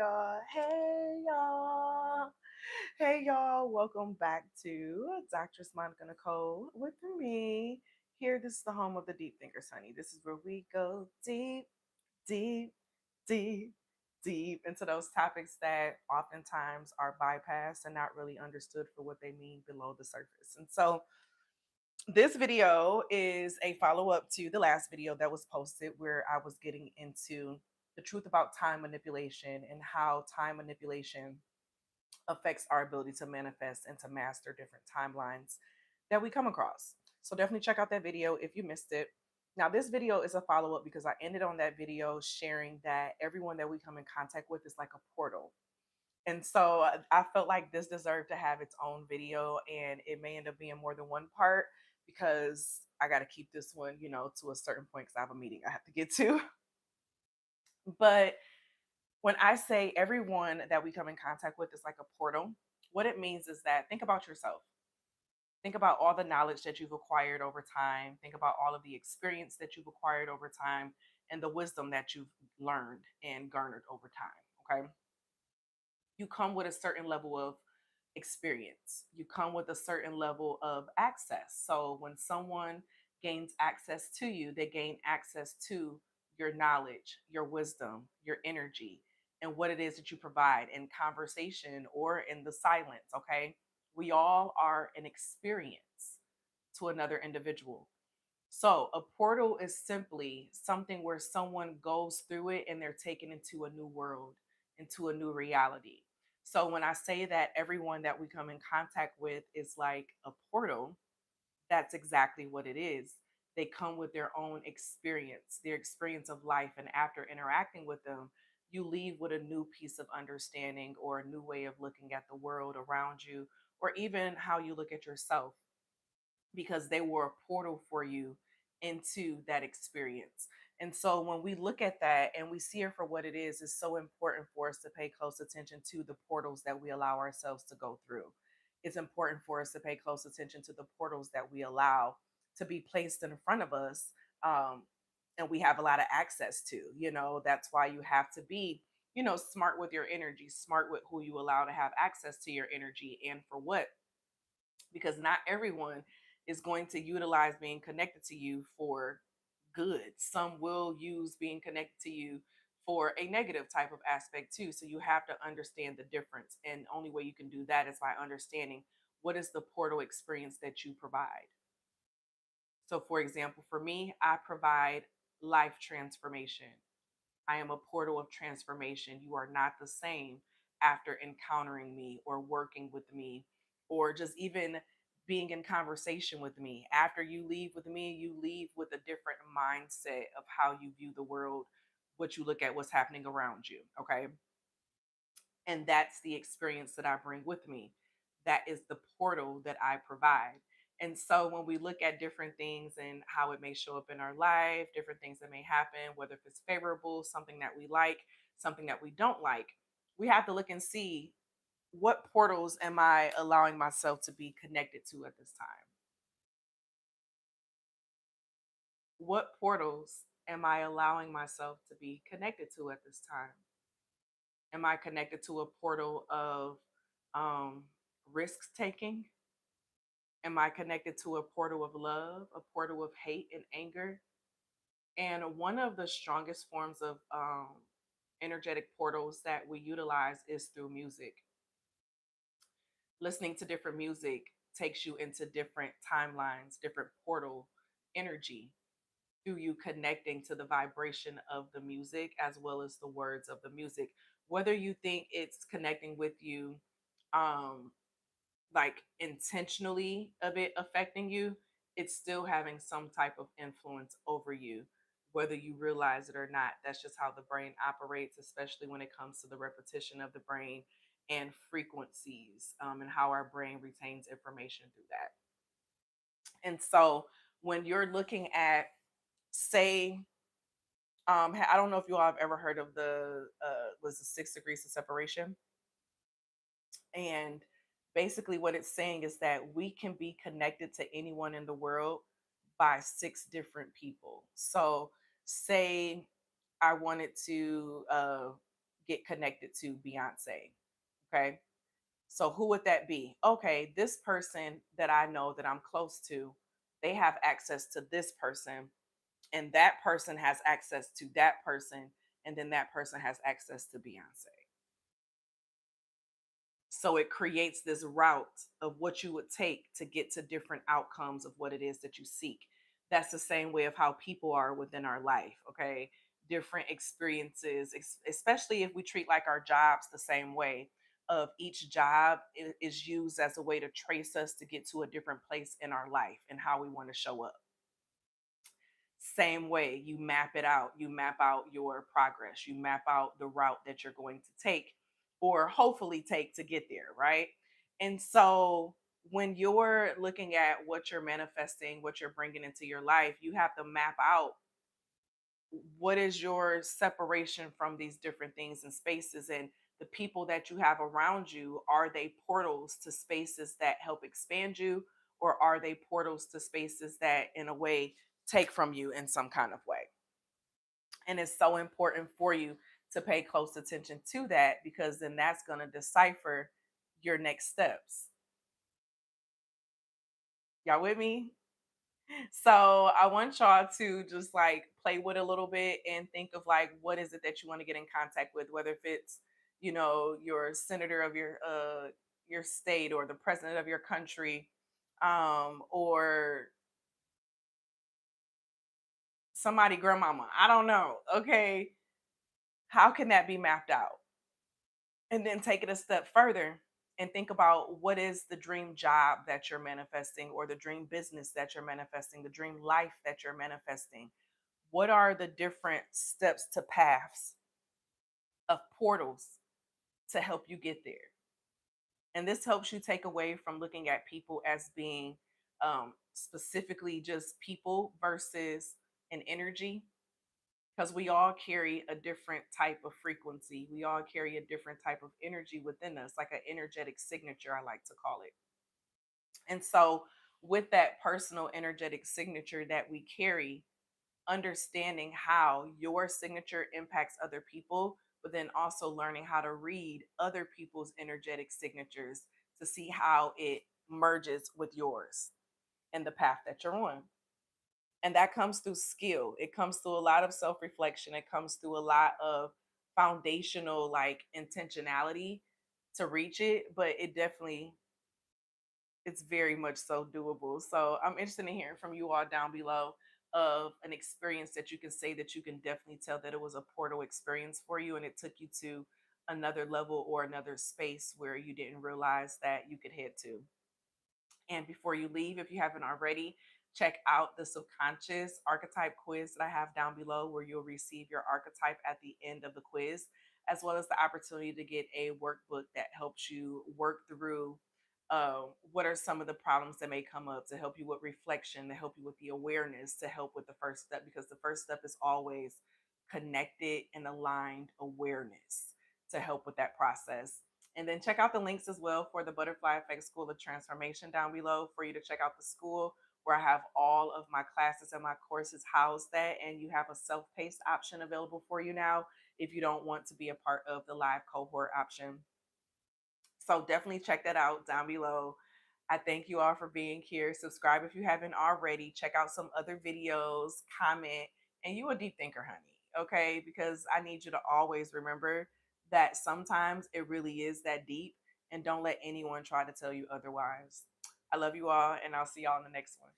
y'all. Hey, y'all. Hey, y'all. Welcome back to Dr. Monica Nicole with me. Here, this is the home of the Deep Thinkers, honey. This is where we go deep, deep, deep, deep into those topics that oftentimes are bypassed and not really understood for what they mean below the surface. And so, this video is a follow up to the last video that was posted where I was getting into the truth about time manipulation and how time manipulation affects our ability to manifest and to master different timelines that we come across. So definitely check out that video if you missed it. Now, this video is a follow up because I ended on that video sharing that everyone that we come in contact with is like a portal. And so I felt like this deserved to have its own video, and it may end up being more than one part because I got to keep this one, to a certain point because I have a meeting I have to get to. But when I say everyone that we come in contact with is like a portal, what it means is that think about yourself. Think about all the knowledge that you've acquired over time. Think about all of the experience that you've acquired over time and the wisdom that you've learned and garnered over time. Okay. You come with a certain level of experience. You come with a certain level of access. So when someone gains access to you, they gain access to your knowledge, your wisdom, your energy, and what it is that you provide in conversation or in the silence. Okay. We all are an experience to another individual. So, a portal is simply something where someone goes through it and they're taken into a new world, into a new reality. So, when I say that everyone that we come in contact with is like a portal, that's exactly what it is. They come with their own experience, their experience of life. And after interacting with them, you leave with a new piece of understanding or a new way of looking at the world around you, or even how you look at yourself because they were a portal for you into that experience. And so when we look at that and we see it for what it is, it's so important for us to pay close attention to the portals that we allow ourselves to go through. It's important for us to pay close attention to the portals that we allow to be placed in front of us. Um, and we have a lot of access to, that's why you have to be, smart with your energy, smart with who you allow to have access to your energy and for what, because not everyone is going to utilize being connected to you for good. Some will use being connected to you for a negative type of aspect too. So you have to understand the difference. And the only way you can do that is by understanding what is the portal experience that you provide. So, for example, for me, I provide life transformation. I am a portal of transformation. You are not the same after encountering me or working with me or just even being in conversation with me. After you leave with me, you leave with a different mindset of how you view the world, what you look at, what's happening around you. Okay. And that's the experience that I bring with me. That is the portal that I provide. And so when we look at different things and how it may show up in our life, different things that may happen, whether if it's favorable, something that we like, something that we don't like, we have to look and see what portals am I allowing myself to be connected to at this time? What portals am I allowing myself to be connected to at this time? Am I connected to a portal of um, risk taking? Am I connected to a portal of love, a portal of hate and anger? And one of the strongest forms of energetic portals that we utilize is through music. Listening to different music takes you into different timelines, different portal energy through you connecting to the vibration of the music as well as the words of the music. Whether you think it's connecting with you um, like intentionally of it affecting you, it's still having some type of influence over you, whether you realize it or not. That's just how the brain operates, especially when it comes to the repetition of the brain and frequencies, and how our brain retains information through that. And so when you're looking at, say, I don't know if you all have ever heard of the was the 6 degrees of separation. And basically, what it's saying is that we can be connected to anyone in the world by six different people. So, say I wanted to get connected to Beyonce. Okay. So who would that be? Okay, this person that I know that I'm close to, they have access to this person, and that person has access to that person, and then that person has access to Beyonce. So it creates this route of what you would take to get to different outcomes of what it is that you seek. That's the same way of how people are within our life, okay? Different experiences, especially if we treat like our jobs the same way. Of each job is used as a way to trace us to get to a different place in our life and how we want to show up. Same way, you map it out. You map out your progress. You map out the route that you're going to take or hopefully take to get there, right? And so when you're looking at what you're manifesting, what you're bringing into your life, you have to map out what is your separation from these different things and spaces, and the people that you have around you, are they portals to spaces that help expand you, or are they portals to spaces that in a way take from you in some kind of way? And it's so important for you to pay close attention to that, because then that's going to decipher your next steps. Y'all with me? So I want y'all to just like play with a little bit and think of like what is it that you want to get in contact with, whether if it's, your senator of your state, or the president of your country, or somebody grandmama. I don't know. Okay. How can that be mapped out? And then take it a step further and think about what is the dream job that you're manifesting, or the dream business that you're manifesting, the dream life that you're manifesting. What are the different steps to paths of portals to help you get there? And this helps you take away from looking at people as being specifically just people versus an energy, because we all carry a different type of frequency. We all carry a different type of energy within us, like an energetic signature, I like to call it. And so, with that personal energetic signature that we carry, understanding how your signature impacts other people, but then also learning how to read other people's energetic signatures to see how it merges with yours and the path that you're on. And that comes through skill. It comes through a lot of self reflection. It comes through a lot of foundational, like, intentionality to reach it. But it's very much so doable. So I'm interested in hearing from you all down below of an experience that you can say that you can definitely tell that it was a portal experience for you, and it took you to another level or another space where you didn't realize that you could head to. And before you leave, if you haven't already, check out the subconscious archetype quiz that I have down below, where you'll receive your archetype at the end of the quiz, as well as the opportunity to get a workbook that helps you work through what are some of the problems that may come up, to help you with reflection, to help you with the awareness, to help with the first step, because the first step is always connected and aligned awareness to help with that process. And then check out the links as well for the Butterfly Effect School of Transformation down below, for you to check out the school where I have all of my classes and my courses housed at. And you have a self paced option available for you now if you don't want to be a part of the live cohort option. So definitely check that out down below. I thank you all for being here. Subscribe if you haven't already. Check out some other videos, comment, and you a deep thinker, honey. Okay? Because I need you to always remember that sometimes it really is that deep, and don't let anyone try to tell you otherwise. I love you all, and I'll see y'all in the next one.